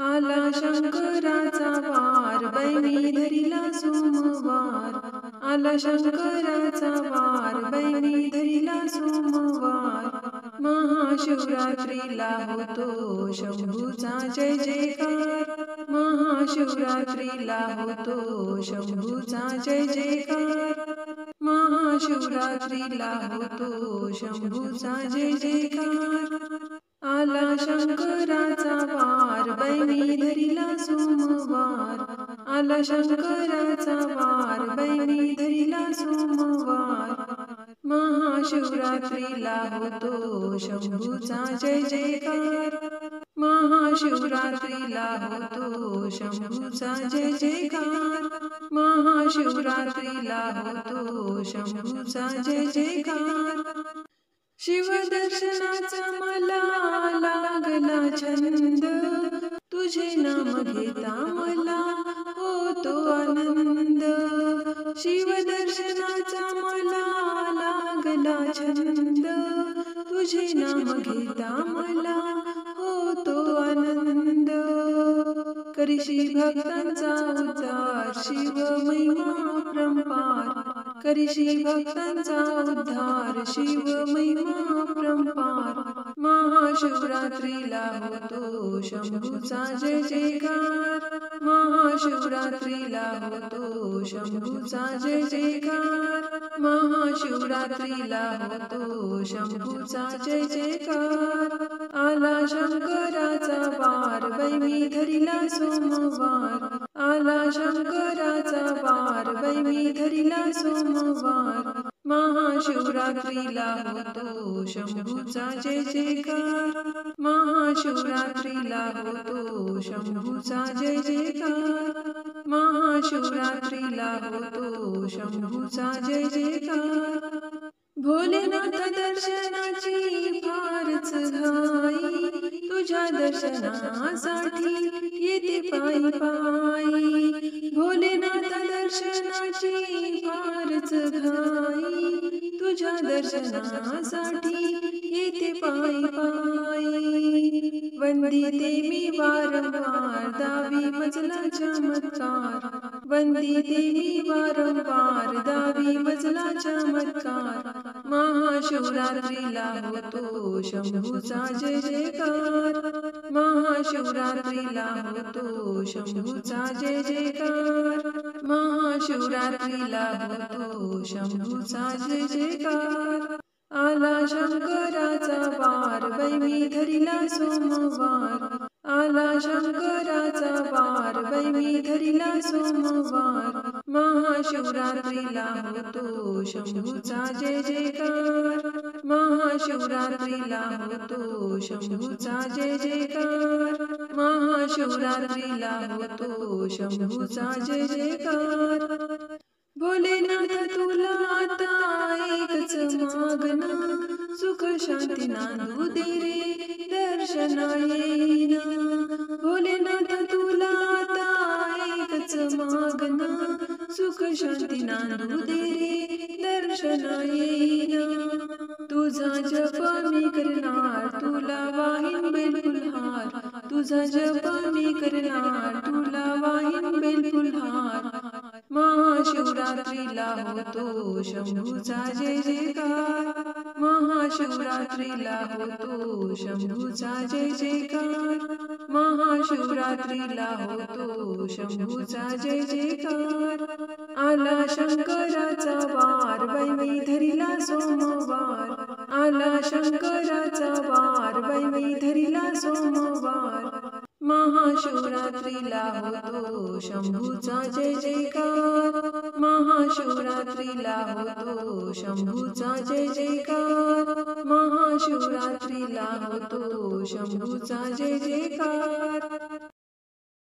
आला शंकराचा वार, बैनी धरिला सोमवार. आला शंकराचा वार, बैनी धरिला सोमवार. महाशिवरात्रीला होतो शंभूचा जय जयकार. महाशिवरात्रीला होतो शंभूचा जय जयकार. महाशिवरात्रीला होतो शंभूचा जय जयकार. आला शंकराचा वार, बैनी धरिला सोमवार. आला शंकराचा वार, बैनी धरिला सोमवार. महाशिवरात्रीला होतो शंभूचा जय जयकार. महाशिवरात्रीला होतो शंभूचा जय जयकार. महाशिवरात्रीला होतो शंभूचा जय जयकार. शिवदर्शनाचा मला लागला छंद, तुझे नाम घेता मला होतो आनंद. शिवदर्शनाचा मला लागला छंद, तुझे नाम घेता मला होतो आनंद. करीशी भक्तांचा उद्धार, शिव महिमा अपरंपार. करीशी भक्तांचा उद्धार, शिव महिमा अपरंपार. महाशिवरात्रीला होतो शंभूचा जय जयकार. महाशिवरात्रीला होतो शंभूचा जय जयकार. महाशिवरात्रीला होतो शंभूचा जय जयकार. आला शंकराचा वार, बैनी धरिला सोमवार. आला शंकराचा वार, बैनी धरिला सोमवार. महाशिवरात्रीला होतो शंभूचा जय जयकार. महाशिवरात्रीला होतो शंभूचा जय जयकार. महाशिवरात्रीला होतो शंभूचा जय जयकार. भोलेनाथ दर्शनाची फारच घाई, तुझ्या दर्शनासाठी येते पायी पायी. भोलेनाथ दर्शनाची फारच घाई, तुझ्या दर्शनासाठी येते पायी पायी. वंदिते मी वारंवार दावी मजला चमत्कार. वंदिते मी वारंवार दावी मजला चमत्कार. महाशिवरात्रीला होतो शंभूचा जय जयकार. महाशिवरात्रीला होतो शंभूचा जय जयकार. महाशिवरात्रीला होतो शंभूचा जय जयकार. आला शंकराचा वार, बैनी धरिला सोमवार. आला शंकराचा वार, बैनी धरिला सोमवार. महाशिवरात्रीला होतो शंभूचा जय जयकार. महाशिवरात्रीला होतो शंभूचा जय जयकार. महाशिवरात्रीला होतो शंभूचा जय जयकार. भोलेनाथ तुला आता एकच मागणं, सुख शांती नांदू दे रे दर्शना येईन. भोलेनाथ तुला आता एकच मागणं, सुख शांती नांदू दे रे दर्शना येईन. तुझा जप मी करणार, तुला वाहीन बेलफुलहार. तुझा जप मी करणार, तुला वाहीन बेलफुलहार. महाशिवरात्रीला होतो शंभूचा जय जयकार. महाशिवरात्रीला होतो शंभूचा जय जयकार. महाशिवरात्रीला होतो शंभूचा जय जयकार. आला शंकराचा वार, बैनी धरिला सोमवार. आला शंकराचा वार, बैनी धरिला सोमवार. महाशिवरात्रीला होतो शंभूचा जय जयकार. महाशिवरात्रीला होतो शंभूचा जय जयकार. महाशिवरात्रीला होतो शंभूचा जय जयकार.